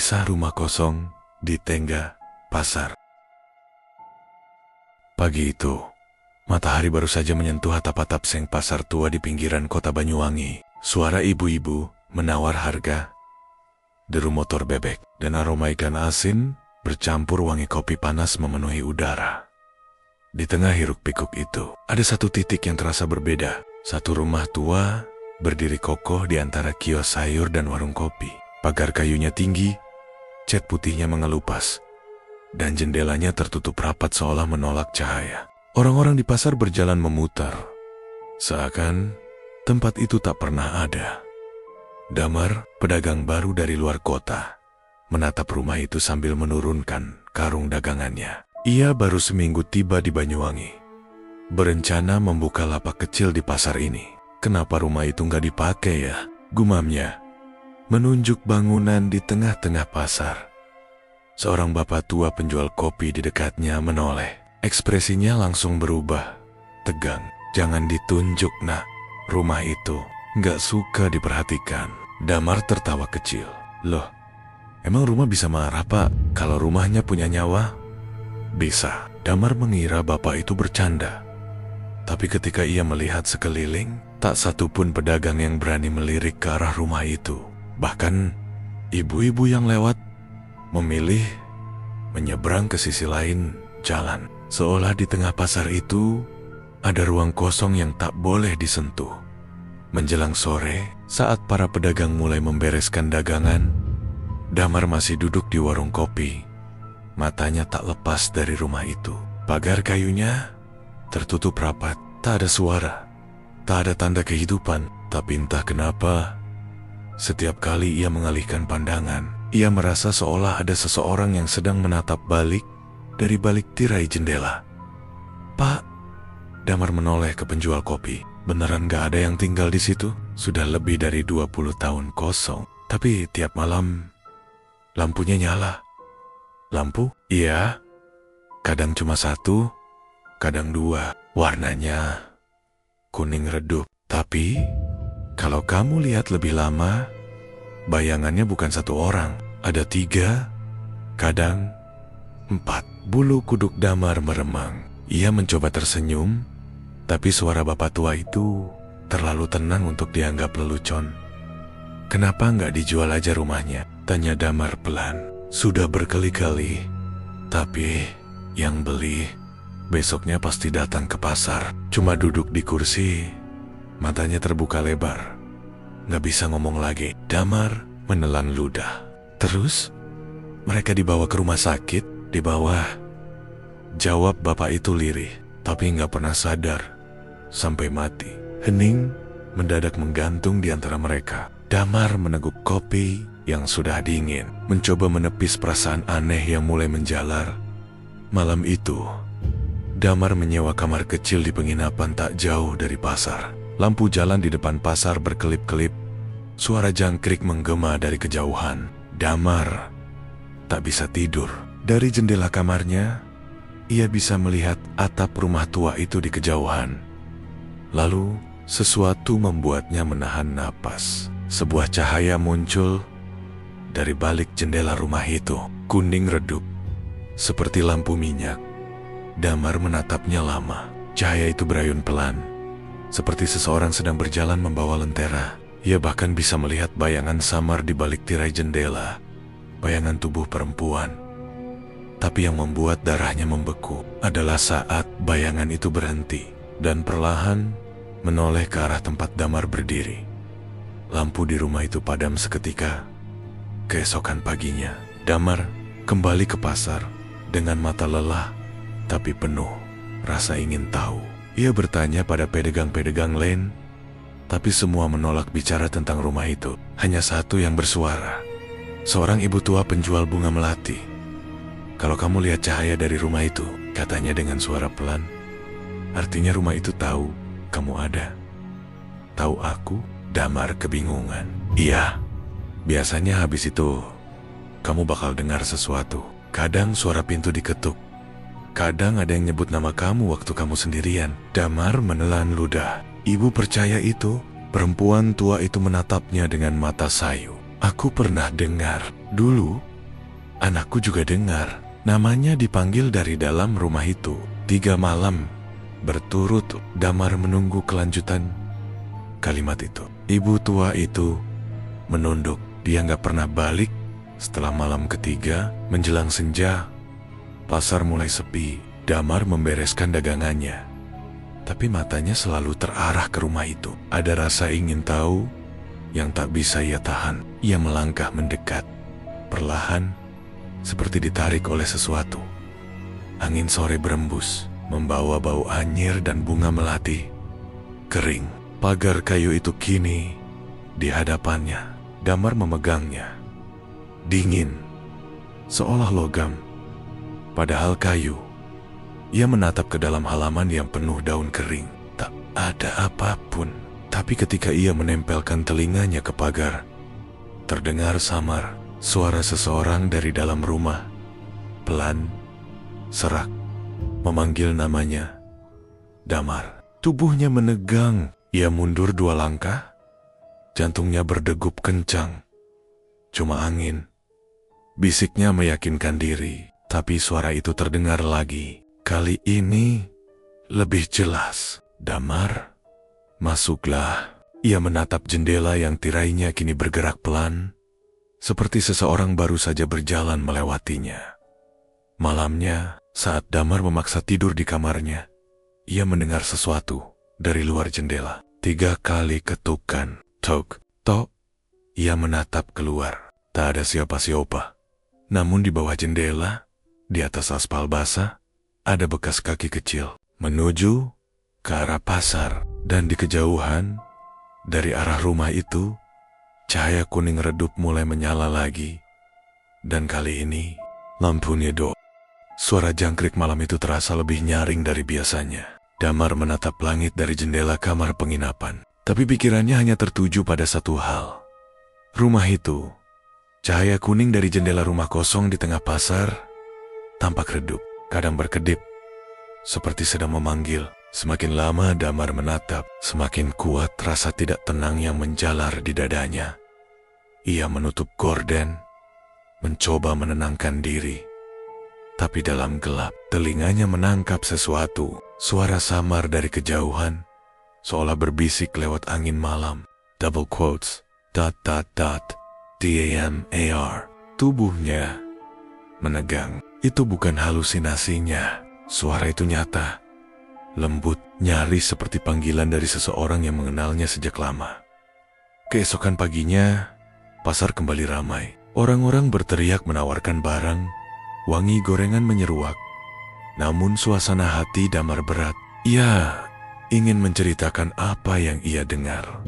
Kisah rumah kosong di tengah pasar. Pagi itu, matahari baru saja menyentuh atap-atap seng pasar tua di pinggiran kota Banyuwangi. Suara ibu-ibu menawar harga, deru motor bebek, dan aroma ikan asin bercampur wangi kopi panas memenuhi udara. Di tengah hiruk-pikuk itu, ada satu titik yang terasa berbeda. Satu rumah tua berdiri kokoh di antara kios sayur dan warung kopi. Pagar kayunya tinggi, cat putihnya mengelupas, dan jendelanya tertutup rapat seolah menolak cahaya. Orang-orang di pasar berjalan memutar, seakan tempat itu tak pernah ada. Damar, pedagang baru dari luar kota, menatap rumah itu sambil menurunkan karung dagangannya. Ia baru seminggu tiba di Banyuwangi, berencana membuka lapak kecil di pasar ini. Kenapa rumah itu nggak dipakai ya? Gumamnya, menunjuk bangunan di tengah-tengah pasar. Seorang bapak tua penjual kopi di dekatnya menoleh. Ekspresinya langsung berubah, tegang. Jangan ditunjuk, nak. Rumah itu nggak suka diperhatikan. Damar tertawa kecil. Loh, emang rumah bisa marah, Pak, kalau rumahnya punya nyawa? Bisa. Damar mengira bapak itu bercanda. Tapi ketika ia melihat sekeliling, tak satupun pedagang yang berani melirik ke arah rumah itu. Bahkan ibu-ibu yang lewat memilih menyeberang ke sisi lain jalan. Seolah di tengah pasar itu ada ruang kosong yang tak boleh disentuh. Menjelang sore, saat para pedagang mulai membereskan dagangan, Damar masih duduk di warung kopi. Matanya tak lepas dari rumah itu. Pagar kayunya tertutup rapat, tak ada suara, tak ada tanda kehidupan. Tapi entah kenapa, setiap kali ia mengalihkan pandangan, ia merasa seolah ada seseorang yang sedang menatap balik dari balik tirai jendela. Pak, Damar menoleh ke penjual kopi. Beneran gak ada yang tinggal di situ? Sudah lebih dari 20 tahun kosong. Tapi tiap malam lampunya nyala. Lampu? Iya. Kadang cuma satu, kadang dua. Warnanya kuning redup. Tapi kalau kamu lihat lebih lama, bayangannya bukan satu orang. Ada 3, kadang 4. Bulu kuduk Damar meremang. Ia mencoba tersenyum, tapi suara bapak tua itu terlalu tenang untuk dianggap lelucon. Kenapa nggak dijual aja rumahnya? Tanya Damar pelan. Sudah berkali-kali, tapi yang beli besoknya pasti datang ke pasar. Cuma duduk di kursi, matanya terbuka lebar. Nggak bisa ngomong lagi. Damar menelan ludah. Terus, mereka dibawa ke rumah sakit. Di bawah, jawab bapak itu lirih, tapi nggak pernah sadar sampai mati. Hening mendadak menggantung di antara mereka. Damar meneguk kopi yang sudah dingin, mencoba menepis perasaan aneh yang mulai menjalar. Malam itu, Damar menyewa kamar kecil di penginapan tak jauh dari pasar. Lampu jalan di depan pasar berkelip-kelip. Suara jangkrik menggema dari kejauhan. Damar tak bisa tidur. Dari jendela kamarnya, ia bisa melihat atap rumah tua itu di kejauhan. Lalu, sesuatu membuatnya menahan napas. Sebuah cahaya muncul dari balik jendela rumah itu. Kuning redup, seperti lampu minyak. Damar menatapnya lama. Cahaya itu berayun pelan, seperti seseorang sedang berjalan membawa lentera. Ia bahkan bisa melihat bayangan samar di balik tirai jendela. Bayangan tubuh perempuan. Tapi yang membuat darahnya membeku adalah saat bayangan itu berhenti dan perlahan menoleh ke arah tempat Damar berdiri. Lampu di rumah itu padam seketika. Keesokan paginya, Damar kembali ke pasar dengan mata lelah tapi penuh rasa ingin tahu. Ia bertanya pada pedagang-pedagang lain, tapi semua menolak bicara tentang rumah itu. Hanya satu yang bersuara, seorang ibu tua penjual bunga melati. Kalau kamu lihat cahaya dari rumah itu, katanya dengan suara pelan, artinya rumah itu tahu kamu ada. Tahu aku? Damar kebingungan. Iya, biasanya habis itu kamu bakal dengar sesuatu. Kadang suara pintu diketuk. Kadang ada yang nyebut nama kamu waktu kamu sendirian. Damar menelan ludah. Ibu percaya itu? Perempuan tua itu menatapnya dengan mata sayu. Aku pernah dengar. Dulu, Anakku juga dengar. Namanya dipanggil dari dalam rumah itu. 3 malam berturut Damar menunggu kelanjutan kalimat itu. Ibu tua itu menunduk. Dia nggak pernah balik. Setelah malam ketiga menjelang senja, pasar mulai sepi. Damar membereskan dagangannya, tapi matanya selalu terarah ke rumah itu. Ada rasa ingin tahu yang tak bisa ia tahan. Ia melangkah mendekat, perlahan, seperti ditarik oleh sesuatu. Angin sore berembus, membawa bau anyir dan bunga melati kering. Pagar kayu itu kini di hadapannya. Damar memegangnya. Dingin, seolah logam, padahal kayu. Ia menatap ke dalam halaman yang penuh daun kering. Tak ada apapun. Tapi ketika ia menempelkan telinganya ke pagar, terdengar samar suara seseorang dari dalam rumah. Pelan, serak, memanggil namanya. Damar. Tubuhnya menegang. Ia mundur 2 langkah. Jantungnya berdegup kencang. Cuma angin. Bisiknya meyakinkan diri. Tapi suara itu terdengar lagi. Kali ini lebih jelas. Damar, masuklah. Ia menatap jendela yang tirainya kini bergerak pelan, seperti seseorang baru saja berjalan melewatinya. Malamnya, saat Damar memaksa tidur di kamarnya, ia mendengar sesuatu dari luar jendela. 3 kali ketukan. Tok, tok. Ia menatap keluar. Tak ada siapa-siapa. Namun di bawah jendela, di atas aspal basah, ada bekas kaki kecil menuju ke arah pasar. Dan di kejauhan, dari arah rumah itu, cahaya kuning redup mulai menyala lagi. Dan kali ini, lampunya do. Suara jangkrik malam itu terasa lebih nyaring dari biasanya. Damar menatap langit dari jendela kamar penginapan. Tapi pikirannya hanya tertuju pada satu hal. Rumah itu, cahaya kuning dari jendela rumah kosong di tengah pasar, tampak redup. Kadang berkedip, seperti sedang memanggil. Semakin lama Damar menatap, semakin kuat rasa tidak tenang yang menjalar di dadanya. Ia menutup gorden, mencoba menenangkan diri. Tapi dalam gelap, telinganya menangkap sesuatu. Suara samar dari kejauhan, seolah berbisik lewat angin malam. Double quotes, ... DAMAR. Tubuhnya menegang. Itu bukan halusinasinya. Suara itu nyata, lembut, nyaris seperti panggilan dari seseorang yang mengenalnya sejak lama. Keesokan paginya, pasar kembali ramai. Orang-orang berteriak menawarkan barang, wangi gorengan menyeruak. Namun suasana hati Damar berat. Ia ingin menceritakan apa yang ia dengar.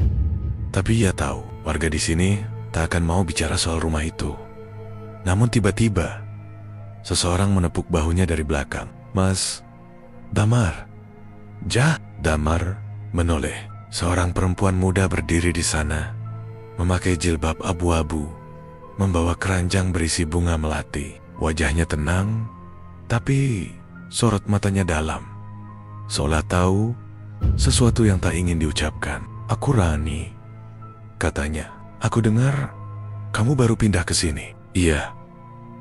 Tapi ia tahu, warga di sini tak akan mau bicara soal rumah itu. Namun tiba-tiba, seseorang menepuk bahunya dari belakang. Mas, Damar. Damar menoleh. Seorang perempuan muda berdiri di sana, memakai jilbab abu-abu, membawa keranjang berisi bunga melati. Wajahnya tenang, tapi sorot matanya dalam, seolah tahu sesuatu yang tak ingin diucapkan. Aku Rani, katanya. Aku dengar kamu baru pindah ke sini. Iya,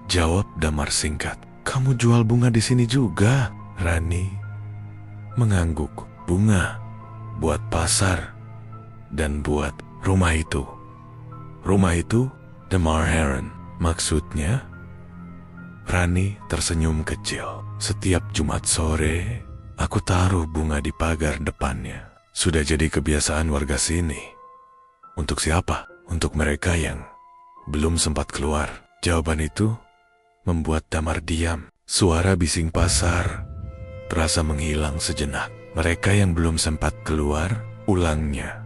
jawab Damar singkat. Kamu jual bunga di sini juga? Rani mengangguk. Bunga buat pasar dan buat rumah itu. Rumah itu Damar Heron. Maksudnya? Rani tersenyum kecil. Setiap Jumat sore, aku taruh bunga di pagar depannya. Sudah jadi kebiasaan warga sini. Untuk siapa? Untuk mereka yang belum sempat keluar. Jawaban itu membuat Damar diam. Suara bising pasar terasa menghilang sejenak. Mereka yang belum sempat keluar, ulangnya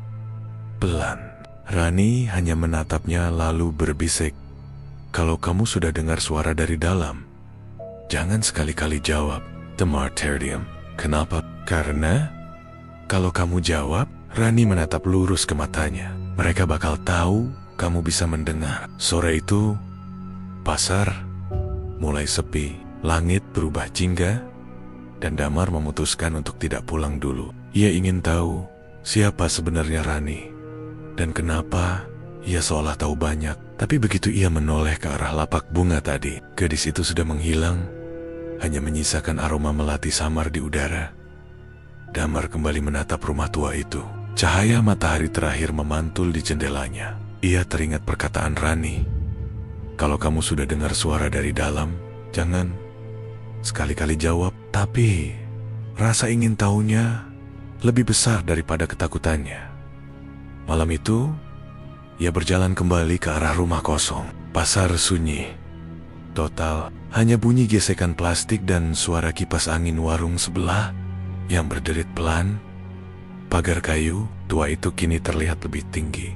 pelan. Rani hanya menatapnya lalu berbisik. Kalau kamu sudah dengar suara dari dalam, jangan sekali-kali jawab. Damar terdiam. Kenapa? Karena kalau kamu jawab, Rani menatap lurus ke matanya. Mereka bakal tahu kamu bisa mendengar. Sore itu, pasar mulai sepi. Langit berubah jingga, dan Damar memutuskan untuk tidak pulang dulu. Ia ingin tahu siapa sebenarnya Rani, dan kenapa ia seolah tahu banyak. Tapi begitu ia menoleh ke arah lapak bunga tadi, gadis itu sudah menghilang, hanya menyisakan aroma melati samar di udara. Damar kembali menatap rumah tua itu. Cahaya matahari terakhir memantul di jendelanya. Ia teringat perkataan Rani. Kalau kamu sudah dengar suara dari dalam, jangan sekali-kali jawab. Tapi rasa ingin tahunya lebih besar daripada ketakutannya. Malam itu, ia berjalan kembali ke arah rumah kosong. Pasar sunyi. Total, hanya bunyi gesekan plastik dan suara kipas angin warung sebelah yang berderit pelan. Pagar kayu tua itu kini terlihat lebih tinggi,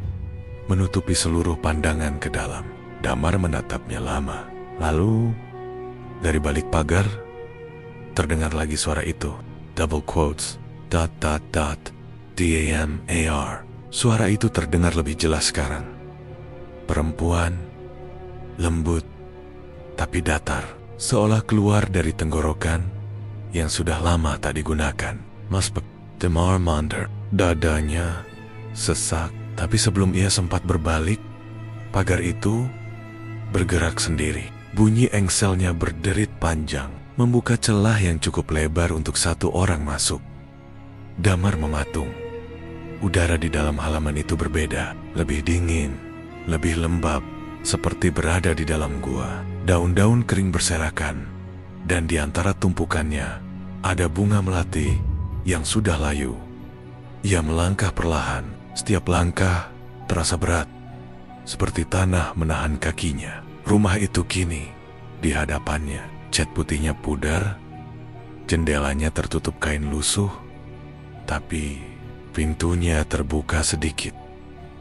menutupi seluruh pandangan ke dalam. Damar menatapnya lama. Lalu, dari balik pagar, terdengar lagi suara itu. Double quotes, ... DAMAR. Suara itu terdengar lebih jelas sekarang. Perempuan, lembut, tapi datar, seolah keluar dari tenggorokan yang sudah lama tak digunakan. Damar mandor. Dadanya sesak, tapi sebelum ia sempat berbalik, pagar itu bergerak sendiri. Bunyi engselnya berderit panjang, membuka celah yang cukup lebar untuk satu orang masuk. Damar mematung. Udara di dalam halaman itu berbeda, lebih dingin, lebih lembab, seperti berada di dalam gua. Daun-daun kering berserakan, dan di antara tumpukannya ada bunga melati yang sudah layu. Ia melangkah perlahan, setiap langkah terasa berat, seperti tanah menahan kakinya. Rumah itu kini di hadapannya, cat putihnya pudar, jendelanya tertutup kain lusuh, tapi pintunya terbuka sedikit.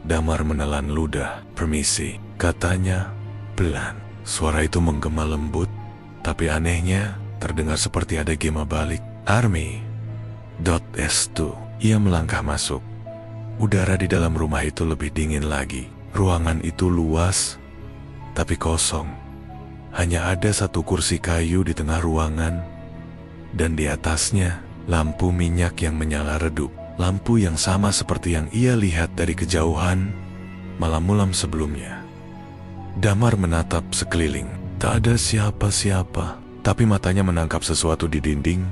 Damar menelan ludah. "Permisi," katanya pelan. Suara itu menggema lembut, tapi anehnya terdengar seperti ada gema balik. "Army.S2." Ia melangkah masuk. Udara di dalam rumah itu lebih dingin lagi. Ruangan itu luas, tapi kosong. Hanya ada satu kursi kayu di tengah ruangan, dan di atasnya lampu minyak yang menyala redup. Lampu yang sama seperti yang ia lihat dari kejauhan malam-malam sebelumnya. Damar menatap sekeliling. Tak ada siapa-siapa, tapi matanya menangkap sesuatu di dinding.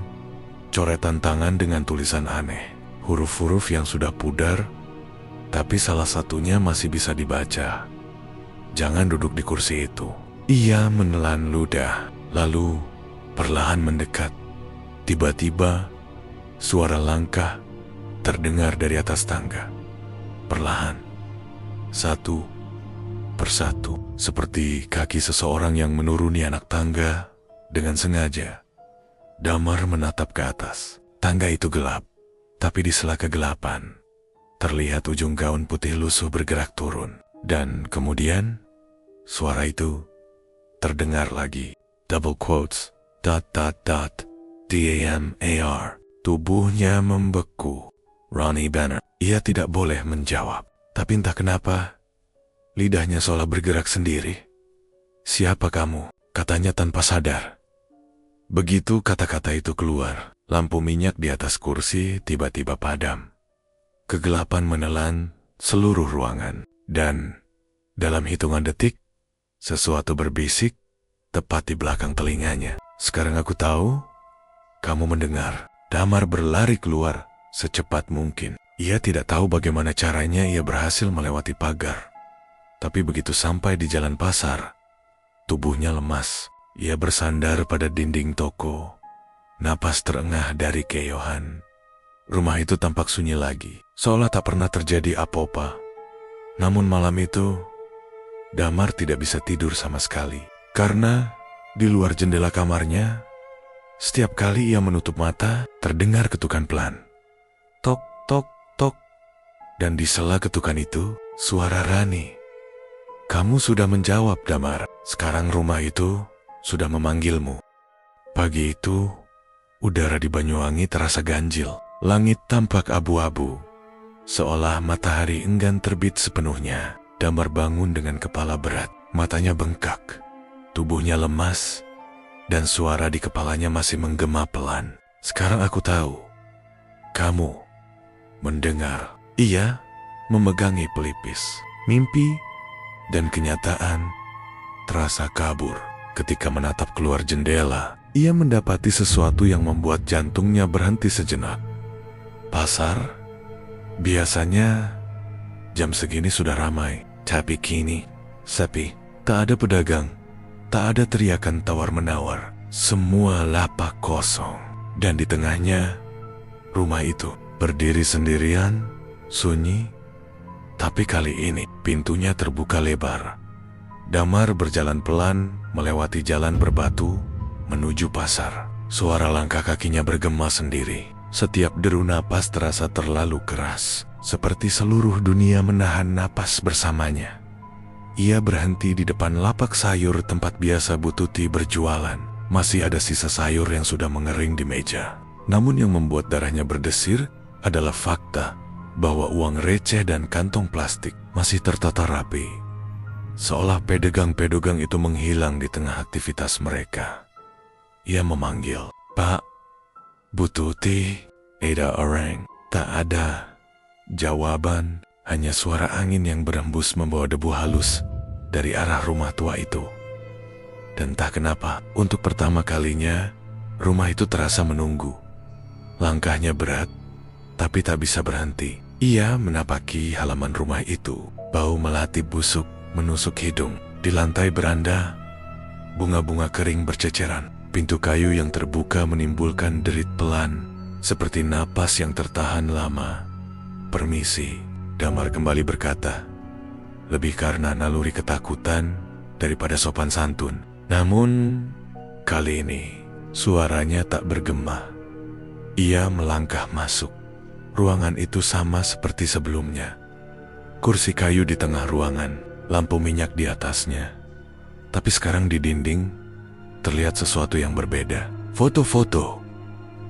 Coretan tangan dengan tulisan aneh. Huruf-huruf yang sudah pudar, tapi salah satunya masih bisa dibaca. "Jangan duduk di kursi itu." Ia menelan ludah, lalu perlahan mendekat. Tiba-tiba, suara langkah terdengar dari atas tangga. Perlahan, satu persatu, seperti kaki seseorang yang menuruni anak tangga dengan sengaja. Damar menatap ke atas. Tangga itu gelap, tapi di sela kegelapan terlihat ujung gaun putih lusuh bergerak turun. Dan kemudian suara itu terdengar lagi. Double quotes, ... DAMAR. Tubuhnya membeku. Ronnie Banner. Ia tidak boleh menjawab, tapi entah kenapa lidahnya seolah bergerak sendiri. "Siapa kamu?" katanya tanpa sadar. Begitu kata-kata itu keluar, lampu minyak di atas kursi tiba-tiba padam. Kegelapan menelan seluruh ruangan, dan dalam hitungan detik, sesuatu berbisik tepat di belakang telinganya. "Sekarang aku tahu, kamu mendengar." Damar berlari keluar secepat mungkin. Ia tidak tahu bagaimana caranya ia berhasil melewati pagar. Tapi begitu sampai di jalan pasar, tubuhnya lemas. Ia bersandar pada dinding toko, napas terengah dari keyohan. Rumah itu tampak sunyi lagi, seolah tak pernah terjadi apa-apa. Namun malam itu, Damar tidak bisa tidur sama sekali. Karena di luar jendela kamarnya, setiap kali ia menutup mata, terdengar ketukan pelan. Tok, tok, tok. Dan di sela ketukan itu, suara Rani. "Kamu sudah menjawab, Damar. Sekarang rumah itu sudah memanggilmu." Pagi itu, udara di Banyuwangi terasa ganjil. Langit tampak abu-abu, seolah matahari enggan terbit sepenuhnya. Damar bangun dengan kepala berat, matanya bengkak, tubuhnya lemas, dan suara di kepalanya masih menggema pelan. "Sekarang aku tahu. Kamu mendengar." Ia memegangi pelipis. Mimpi dan kenyataan terasa kabur. Ketika menatap keluar jendela, ia mendapati sesuatu yang membuat jantungnya berhenti sejenak. Pasar? Biasanya jam segini sudah ramai, tapi kini sepi. Tak ada pedagang, tak ada teriakan tawar-menawar. Semua lapak kosong, dan di tengahnya rumah itu berdiri sendirian, sunyi. Tapi kali ini pintunya terbuka lebar. Damar berjalan pelan melewati jalan berbatu menuju pasar. Suara langkah kakinya bergema sendiri. Setiap deru napas terasa terlalu keras, seperti seluruh dunia menahan napas bersamanya. Ia berhenti di depan lapak sayur tempat biasa Bu Tuti berjualan. Masih ada sisa sayur yang sudah mengering di meja. Namun yang membuat darahnya berdesir adalah fakta bahwa uang receh dan kantong plastik masih tertata rapi. Seolah pedagang-pedagang itu menghilang di tengah aktivitas mereka. Ia memanggil, "Pak, Bu Tuti, ada orang?" Tak ada jawaban, hanya suara angin yang berembus membawa debu halus dari arah rumah tua itu. Dan entah kenapa, untuk pertama kalinya, rumah itu terasa menunggu. Langkahnya berat, tapi tak bisa berhenti. Ia menapaki halaman rumah itu. Bau melati busuk menusuk hidung. Di lantai beranda, bunga-bunga kering berceceran. Pintu kayu yang terbuka menimbulkan derit pelan, seperti napas yang tertahan lama. "Permisi," Damar kembali berkata, lebih karena naluri ketakutan daripada sopan santun. Namun, kali ini suaranya tak bergema. Ia melangkah masuk. Ruangan itu sama seperti sebelumnya. Kursi kayu di tengah ruangan, lampu minyak di atasnya. Tapi sekarang di dinding terlihat sesuatu yang berbeda. Foto-foto,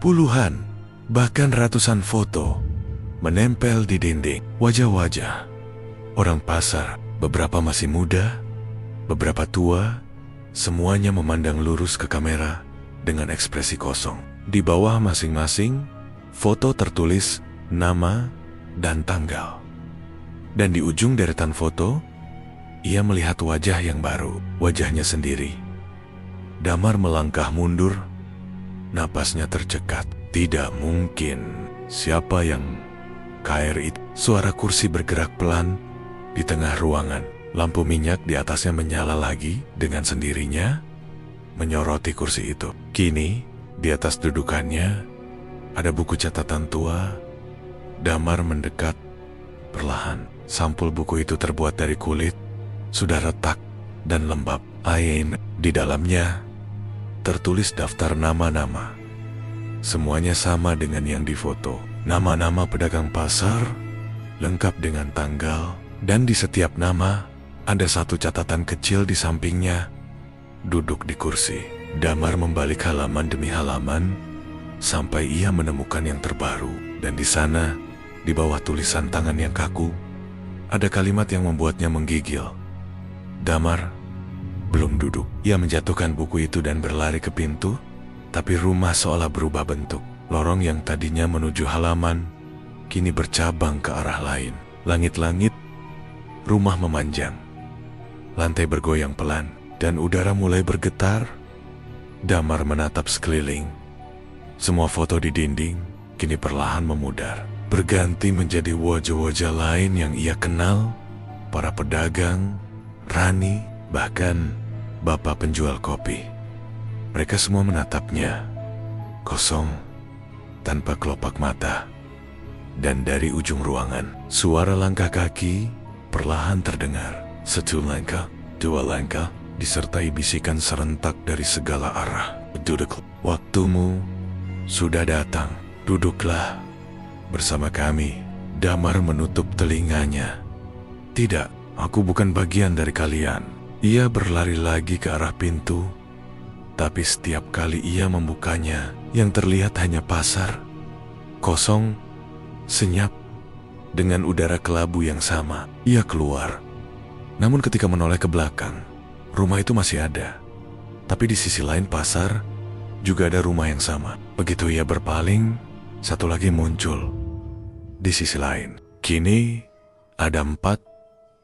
puluhan, bahkan ratusan foto menempel di dinding. Wajah-wajah orang pasar, beberapa masih muda, beberapa tua, semuanya memandang lurus ke kamera dengan ekspresi kosong. Di bawah masing-masing foto tertulis nama dan tanggal. Dan di ujung deretan foto, ia melihat wajah yang baru, wajahnya sendiri. Damar melangkah mundur, napasnya tercekat. Tidak mungkin. Siapa yang KR itu? Suara kursi bergerak pelan di tengah ruangan. Lampu minyak di atasnya menyala lagi dengan sendirinya, menyoroti kursi itu. Kini, di atas dudukannya, ada buku catatan tua. Damar mendekat perlahan. Sampul buku itu terbuat dari kulit, sudah retak dan lembab. Ain di dalamnya tertulis daftar nama-nama. Semuanya sama dengan yang difoto. Nama-nama pedagang pasar, lengkap dengan tanggal, dan di setiap nama ada satu catatan kecil di sampingnya. Duduk di kursi, Damar membalik halaman demi halaman sampai ia menemukan yang terbaru. Dan di sana, di bawah tulisan tangan yang kaku, ada kalimat yang membuatnya menggigil. Damar belum duduk. Ia menjatuhkan buku itu dan berlari ke pintu, tapi rumah seolah berubah bentuk. Lorong yang tadinya menuju halaman, kini bercabang ke arah lain. Langit-langit rumah memanjang. Lantai bergoyang pelan, dan udara mulai bergetar. Damar menatap sekeliling. Semua foto di dinding kini perlahan memudar, berganti menjadi wajah-wajah lain yang ia kenal. Para pedagang, Rani, bahkan bapak penjual kopi. Mereka semua menatapnya, kosong, tanpa kelopak mata. Dan dari ujung ruangan, suara langkah kaki perlahan terdengar. Satu langkah, dua langkah, disertai bisikan serentak dari segala arah. Duduk, waktumu sudah datang. Duduklah bersama kami. Damar menutup telinganya. Tidak, aku bukan bagian dari kalian. Ia berlari lagi ke arah pintu, tapi setiap kali ia membukanya, yang terlihat hanya pasar, kosong, senyap, dengan udara kelabu yang sama. Ia keluar. Namun ketika menoleh ke belakang, rumah itu masih ada. Tapi di sisi lain pasar, juga ada rumah yang sama. Begitu ia berpaling, satu lagi muncul. Di sisi lain, kini ada 4,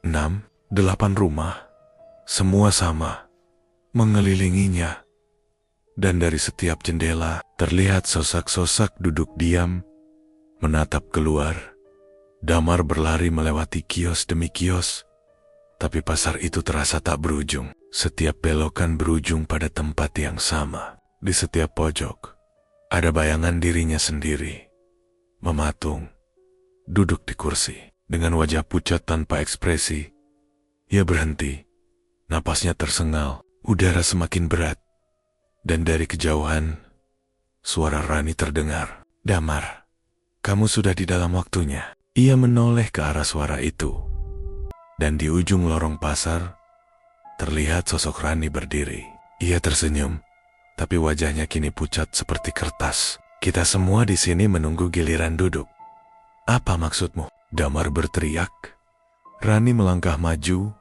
6, 8 rumah, semua sama, mengelilinginya. Dan dari setiap jendela terlihat sosok-sosok duduk diam, menatap keluar. Damar berlari melewati kios demi kios, tapi pasar itu terasa tak berujung. Setiap belokan berujung pada tempat yang sama. Di setiap pojok, ada bayangan dirinya sendiri, mematung, duduk di kursi. Dengan wajah pucat tanpa ekspresi, ia berhenti. Napasnya tersengal, udara semakin berat. Dan dari kejauhan, suara Rani terdengar. Damar, kamu sudah di dalam waktunya. Ia menoleh ke arah suara itu. Dan di ujung lorong pasar, terlihat sosok Rani berdiri. Ia tersenyum, tapi wajahnya kini pucat seperti kertas. Kita semua di sini menunggu giliran duduk. Apa maksudmu? Damar berteriak. Rani melangkah maju,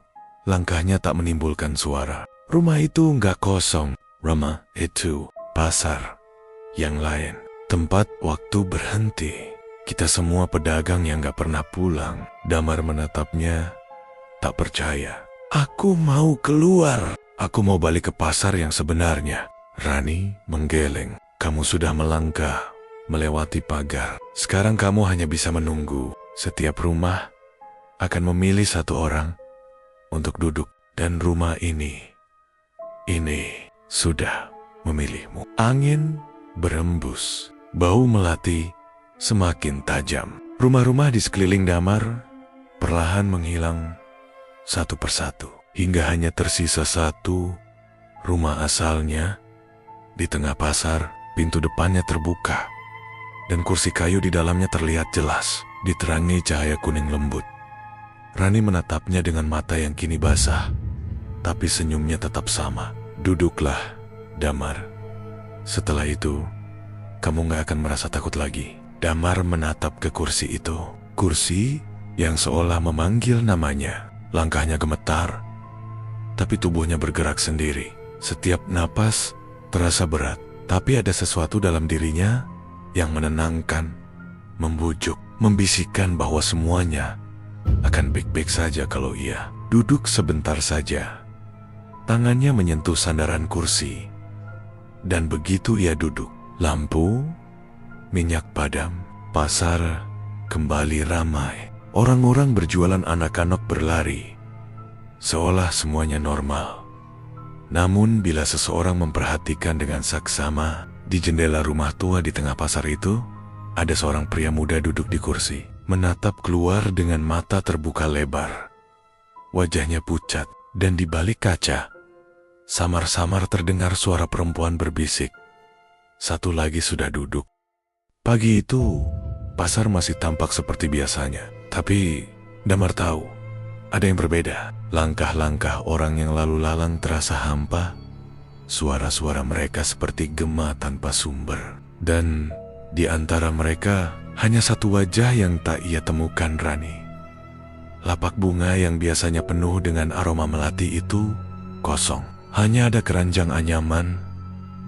langkahnya tak menimbulkan suara. Rumah itu enggak kosong. Rumah itu pasar. Yang lain, tempat waktu berhenti. Kita semua pedagang yang enggak pernah pulang. Damar menatapnya, tak percaya. Aku mau keluar. Aku mau balik ke pasar yang sebenarnya. Rani menggeleng. Kamu sudah melangkah, melewati pagar. Sekarang kamu hanya bisa menunggu. Setiap rumah akan memilih satu orang untuk duduk. Dan rumah ini sudah memilihmu. Angin berembus, bau melati semakin tajam. Rumah-rumah di sekeliling Damar perlahan menghilang satu persatu, hingga hanya tersisa satu rumah asalnya. Di tengah pasar, pintu depannya terbuka, dan kursi kayu di dalamnya terlihat jelas, diterangi cahaya kuning lembut. Rani menatapnya dengan mata yang kini basah, tapi senyumnya tetap sama. Duduklah, Damar. Setelah itu, kamu gak akan merasa takut lagi. Damar menatap ke kursi itu. Kursi yang seolah memanggil namanya. Langkahnya gemetar, tapi tubuhnya bergerak sendiri. Setiap napas terasa berat, tapi ada sesuatu dalam dirinya yang menenangkan, membujuk, membisikkan bahwa semuanya akan baik-baik saja kalau ia duduk sebentar saja. Tangannya menyentuh sandaran kursi, dan begitu ia duduk, lampu, minyak padam, pasar kembali ramai. Orang-orang berjualan, anak-anak berlari, seolah semuanya normal. Namun bila seseorang memperhatikan dengan saksama, di jendela rumah tua di tengah pasar itu, ada seorang pria muda duduk di kursi, menatap keluar dengan mata terbuka lebar. Wajahnya pucat, dan di balik kaca, samar-samar terdengar suara perempuan berbisik. Satu lagi sudah duduk. Pagi itu, pasar masih tampak seperti biasanya. Tapi Damar tahu, ada yang berbeda. Langkah-langkah orang yang lalu lalang terasa hampa. Suara-suara mereka seperti gema tanpa sumber. Dan di antara mereka, hanya satu wajah yang tak ia temukan, Rani. Lapak bunga yang biasanya penuh dengan aroma melati itu kosong. Hanya ada keranjang anyaman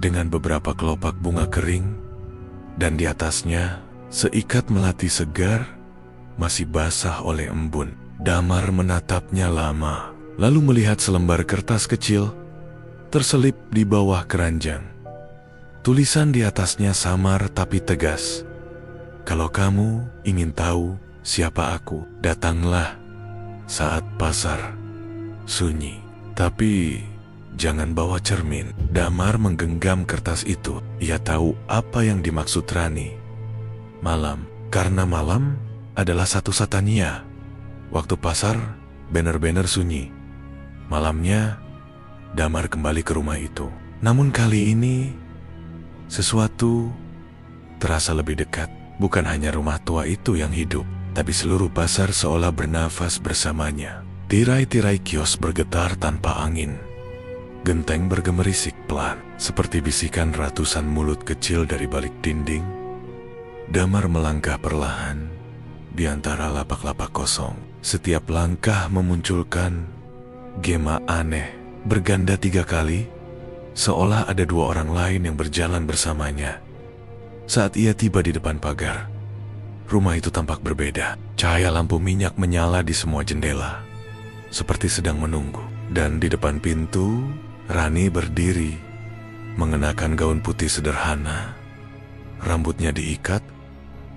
dengan beberapa kelopak bunga kering, dan di atasnya seikat melati segar masih basah oleh embun. Damar menatapnya lama, lalu melihat selembar kertas kecil terselip di bawah keranjang. Tulisan di atasnya samar tapi tegas. Kalau kamu ingin tahu siapa aku, datanglah saat pasar sunyi. Tapi jangan bawa cermin. Damar menggenggam kertas itu. Ia tahu apa yang dimaksud Rani. Malam, karena malam adalah satu satania. Waktu pasar, banner-banner sunyi. Malamnya, Damar kembali ke rumah itu. Namun kali ini, sesuatu terasa lebih dekat. Bukan hanya rumah tua itu yang hidup, tapi seluruh pasar seolah bernafas bersamanya. Tirai-tirai kios bergetar tanpa angin. Genteng bergemerisik pelan, seperti bisikan ratusan mulut kecil dari balik dinding. Damar melangkah perlahan di antara lapak-lapak kosong. Setiap langkah memunculkan gema aneh, berganda 3 kali, seolah ada 2 orang lain yang berjalan bersamanya. Saat ia tiba di depan pagar, rumah itu tampak berbeda. Cahaya lampu minyak menyala di semua jendela. seperti sedang menunggu. Dan di depan pintu, Rani berdiri, mengenakan gaun putih sederhana. Rambutnya diikat,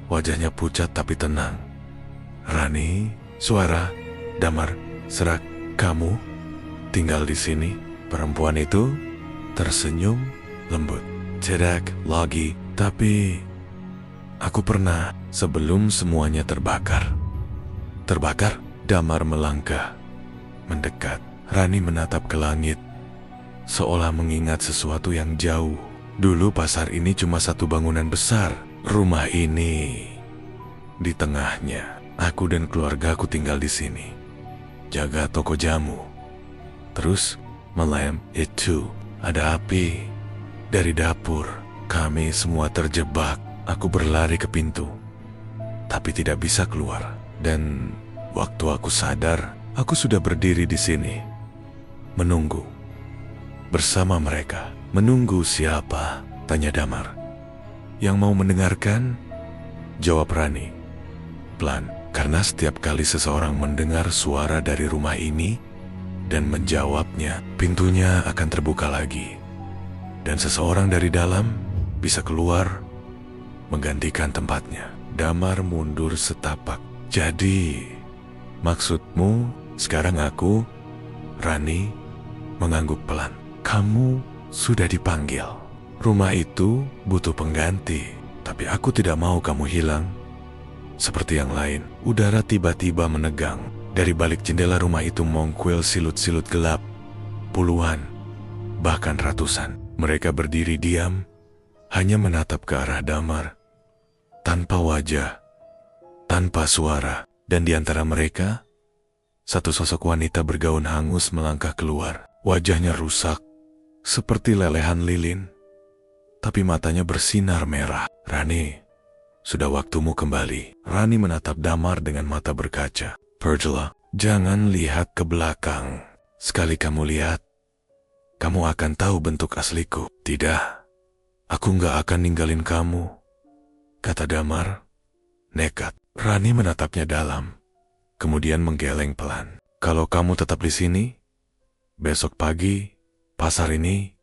wajahnya pucat tapi tenang. "Rani, Suara, Damar, Serak, kamu tinggal di sini?" Perempuan itu tersenyum lembut. "Tidak lagi, tapi aku pernah sebelum semuanya terbakar." "Terbakar?" Damar melangkah, mendekat. Rani menatap ke langit, seolah mengingat sesuatu yang jauh. "Dulu pasar ini cuma satu bangunan besar. Rumah ini di tengahnya. Aku dan keluargaku tinggal di sini, jaga toko jamu. Terus malam itu ada api dari dapur. Kami semua terjebak. Aku berlari ke pintu, tapi tidak bisa keluar. Dan waktu aku sadar, aku sudah berdiri di sini, menunggu bersama mereka." "Menunggu siapa?" tanya Damar. "Yang mau mendengarkan?" jawab Rani pelan. Karena setiap kali seseorang mendengar suara dari rumah ini dan menjawabnya, pintunya akan terbuka lagi. Dan seseorang dari dalam bisa keluar menggantikan tempatnya. Damar mundur setapak. "Jadi, maksudmu sekarang aku?" Rani mengangguk pelan. "Kamu sudah dipanggil. Rumah itu butuh pengganti, tapi aku tidak mau kamu hilang seperti yang lain." Udara tiba-tiba menegang. Dari balik jendela rumah itu mengkuil silut-silut gelap. Puluhan, bahkan ratusan. Mereka berdiri diam, hanya menatap ke arah Damar. Tanpa wajah, tanpa suara. Dan di antara mereka, satu sosok wanita bergaun hangus melangkah keluar. Wajahnya rusak, seperti lelehan lilin, tapi matanya bersinar merah. "Rani, sudah waktumu kembali." Rani menatap Damar dengan mata berkaca. "Perjala, jangan lihat ke belakang. Sekali kamu lihat, kamu akan tahu bentuk asliku." "Tidak, aku nggak akan ninggalin kamu," kata Damar, nekat. Rani menatapnya dalam, kemudian menggeleng pelan. "Kalau kamu tetap di sini, besok pagi, pasar ini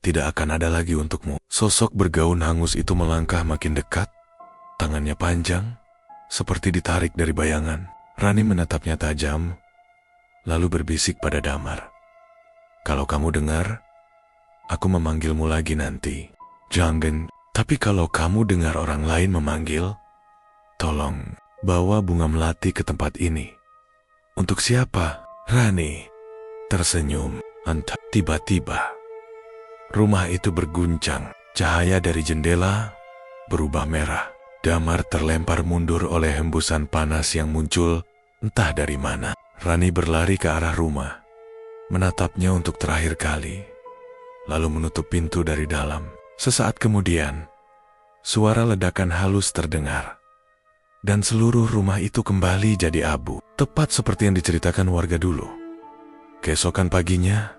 tidak akan ada lagi untukmu." Sosok bergaun hangus itu melangkah makin dekat, tangannya panjang, seperti ditarik dari bayangan. Rani menatapnya tajam, lalu berbisik pada Damar, "Kalau kamu dengar, aku memanggilmu lagi nanti. Jangan, tapi kalau kamu dengar orang lain memanggil, tolong bawa bunga melati ke tempat ini." "Untuk siapa?" Rani tersenyum. Entah. Tiba-tiba, rumah itu berguncang. Cahaya dari jendela berubah merah. Damar terlempar mundur oleh hembusan panas yang muncul entah dari mana. Rani berlari ke arah rumah, menatapnya untuk terakhir kali, lalu menutup pintu dari dalam. Sesaat kemudian, suara ledakan halus terdengar, dan seluruh rumah itu kembali jadi abu, tepat seperti yang diceritakan warga dulu. Keesokan paginya,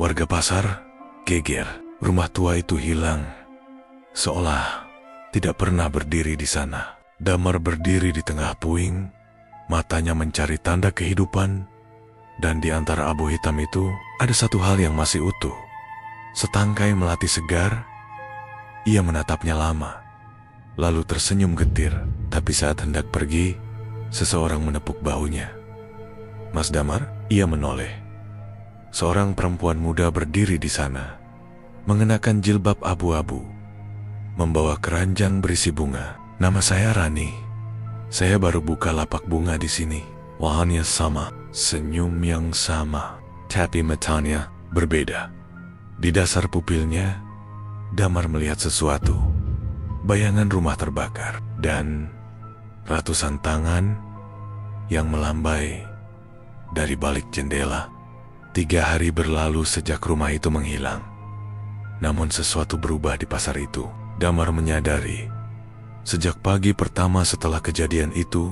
warga pasar geger. Rumah tua itu hilang, seolah tidak pernah berdiri di sana. Damar berdiri di tengah puing, matanya mencari tanda kehidupan, dan di antara abu hitam itu ada satu hal yang masih utuh. Setangkai melati segar. Ia menatapnya lama, lalu tersenyum getir. Tapi saat hendak pergi, seseorang menepuk bahunya. "Mas Damar?" Ia menoleh. Seorang perempuan muda berdiri di sana, mengenakan jilbab abu-abu, membawa keranjang berisi bunga. "Nama saya Rani. Saya baru buka lapak bunga di sini." Wajahnya sama, senyum yang sama, tapi matanya berbeda. Di dasar pupilnya, Damar melihat sesuatu. Bayangan rumah terbakar, dan ratusan tangan yang melambai dari balik jendela. 3 hari berlalu sejak rumah itu menghilang. Namun sesuatu berubah di pasar itu. Damar menyadari, sejak pagi pertama setelah kejadian itu,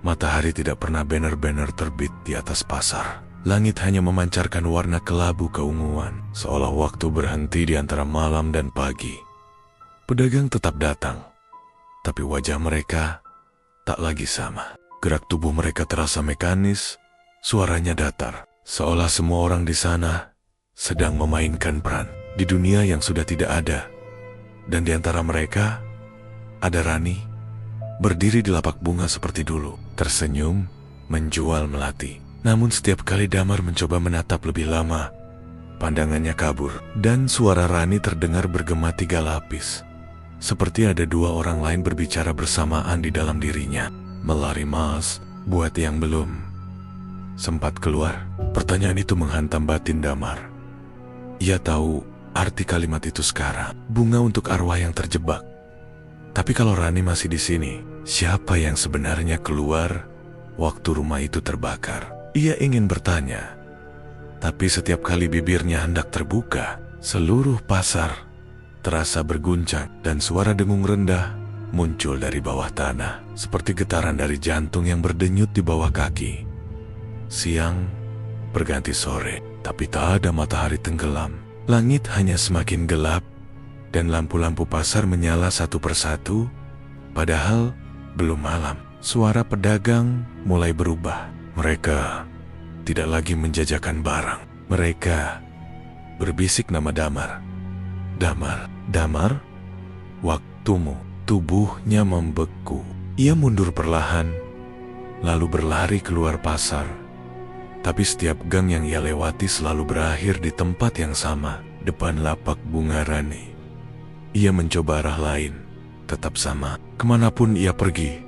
matahari tidak pernah benar-benar terbit di atas pasar. Langit hanya memancarkan warna kelabu keunguan, seolah waktu berhenti di antara malam dan pagi. Pedagang tetap datang, tapi wajah mereka tak lagi sama. Gerak tubuh mereka terasa mekanis, Suaranya datar, seolah semua orang di sana sedang memainkan peran di dunia yang sudah tidak ada. Dan di antara mereka, ada Rani, berdiri di lapak bunga seperti dulu, tersenyum, menjual melati. Namun setiap kali Damar mencoba menatap lebih lama, pandangannya kabur, dan suara Rani terdengar bergema 3 lapis. Seperti ada 2 orang lain berbicara bersamaan di dalam dirinya. Melari mas, buat yang belum sempat keluar. Pertanyaan itu menghantam batin Damar. Ia tahu arti kalimat itu sekarang, bunga untuk arwah yang terjebak. Tapi kalau Rani masih di sini, siapa yang sebenarnya keluar waktu rumah itu terbakar? Ia ingin bertanya, tapi setiap kali bibirnya hendak terbuka, seluruh pasar terasa berguncang dan suara dengung rendah muncul dari bawah tanah, seperti getaran dari jantung yang berdenyut di bawah kaki. Siang berganti sore, tapi tak ada matahari tenggelam. Langit hanya semakin gelap dan lampu-lampu pasar menyala satu persatu, padahal belum malam. Suara pedagang mulai berubah. Mereka tidak lagi menjajakan barang. Mereka berbisik nama Damar. Damar, Damar, waktumu. Tubuhnya membeku. Ia mundur perlahan, lalu berlari keluar pasar. Tapi setiap gang yang ia lewati selalu berakhir di tempat yang sama, depan lapak bunga Rani. Ia mencoba arah lain, tetap sama. Kemanapun ia pergi,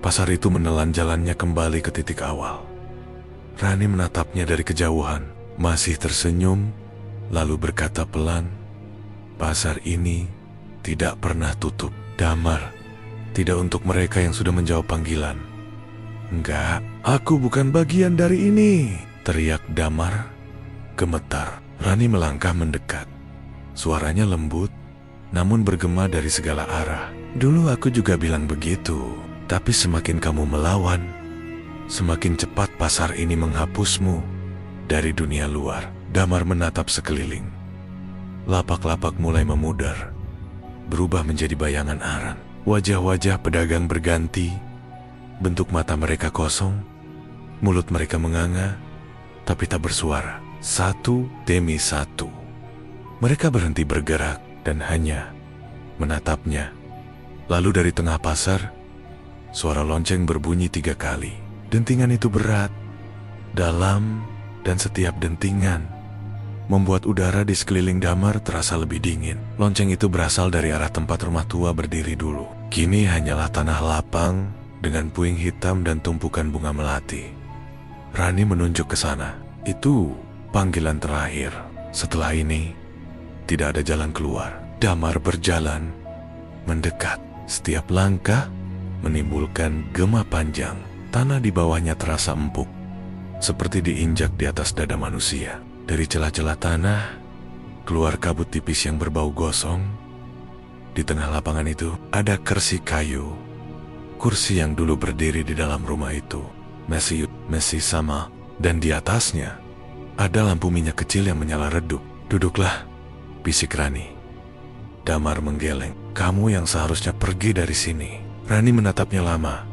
pasar itu menelan jalannya kembali ke titik awal. Rani menatapnya dari kejauhan, masih tersenyum, lalu berkata pelan, "Pasar ini tidak pernah tutup, Damar. Tidak untuk mereka yang sudah menjawab panggilan." "Enggak, aku bukan bagian dari ini," teriak Damar, gemetar. Rani melangkah mendekat. Suaranya lembut, namun bergema dari segala arah. "Dulu aku juga bilang begitu, tapi semakin kamu melawan, semakin cepat pasar ini menghapusmu dari dunia luar." Damar menatap sekeliling. Lapak-lapak mulai memudar, berubah menjadi bayangan arang. Wajah-wajah pedagang berganti, bentuk mata mereka kosong, mulut mereka menganga, tapi tak bersuara. Satu demi satu, mereka berhenti bergerak dan hanya menatapnya. Lalu dari tengah pasar, suara lonceng berbunyi 3 kali. Dentingan itu berat, dalam, dan setiap dentingan membuat udara di sekeliling Damar terasa lebih dingin. Lonceng itu berasal dari arah tempat rumah tua berdiri dulu. Kini hanyalah tanah lapang dengan puing hitam dan tumpukan bunga melati. Rani menunjuk ke sana. Itu panggilan terakhir. Setelah ini, tidak ada jalan keluar. Damar berjalan, mendekat. Setiap langkah menimbulkan gema panjang. Tanah di bawahnya terasa empuk, seperti diinjak di atas dada manusia. Dari celah-celah tanah, keluar kabut tipis yang berbau gosong. Di tengah lapangan itu, ada kursi kayu. Kursi yang dulu berdiri di dalam rumah itu masih sama, dan di atasnya ada lampu minyak kecil yang menyala redup. "Duduklah," bisik Rani. Damar menggeleng. "Kamu yang seharusnya pergi dari sini." Rani menatapnya lama,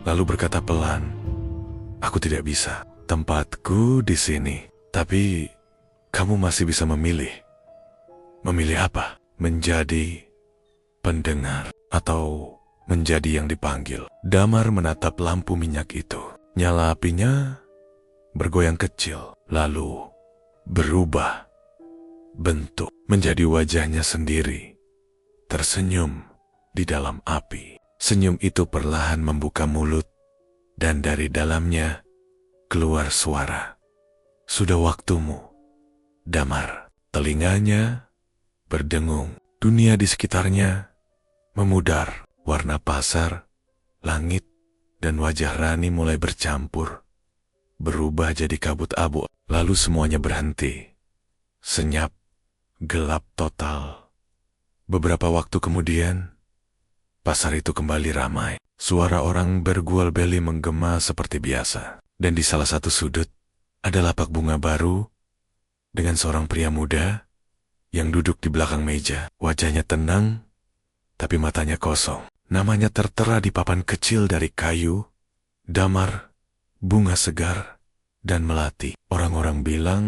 lalu berkata pelan, "Aku tidak bisa. Tempatku di sini. Tapi kamu masih bisa memilih." "Memilih apa? Menjadi pendengar atau menjadi yang dipanggil?" Damar menatap lampu minyak itu. Nyala apinya bergoyang kecil, lalu berubah bentuk menjadi wajahnya sendiri, tersenyum di dalam api. Senyum itu perlahan membuka mulut, dan dari dalamnya keluar suara, "Sudah waktumu, Damar." Telinganya berdengung. Dunia di sekitarnya memudar. Warna pasar, langit, dan wajah Rani mulai bercampur, berubah jadi kabut abu. Lalu semuanya berhenti. Senyap, gelap total. Beberapa waktu kemudian, pasar itu kembali ramai. Suara orang bergual beli menggema seperti biasa. Dan di salah satu sudut, ada lapak bunga baru dengan seorang pria muda yang duduk di belakang meja. Wajahnya tenang, tapi matanya kosong. Namanya tertera di papan kecil dari kayu, "Damar, bunga segar dan melati. Orang-orang bilang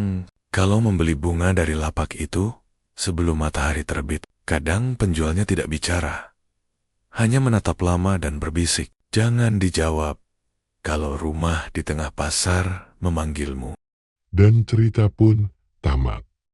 kalau membeli bunga dari lapak itu sebelum matahari terbit, kadang penjualnya tidak bicara. Hanya menatap lama dan berbisik, "Jangan dijawab kalau rumah di tengah pasar memanggilmu." Dan cerita pun tamat.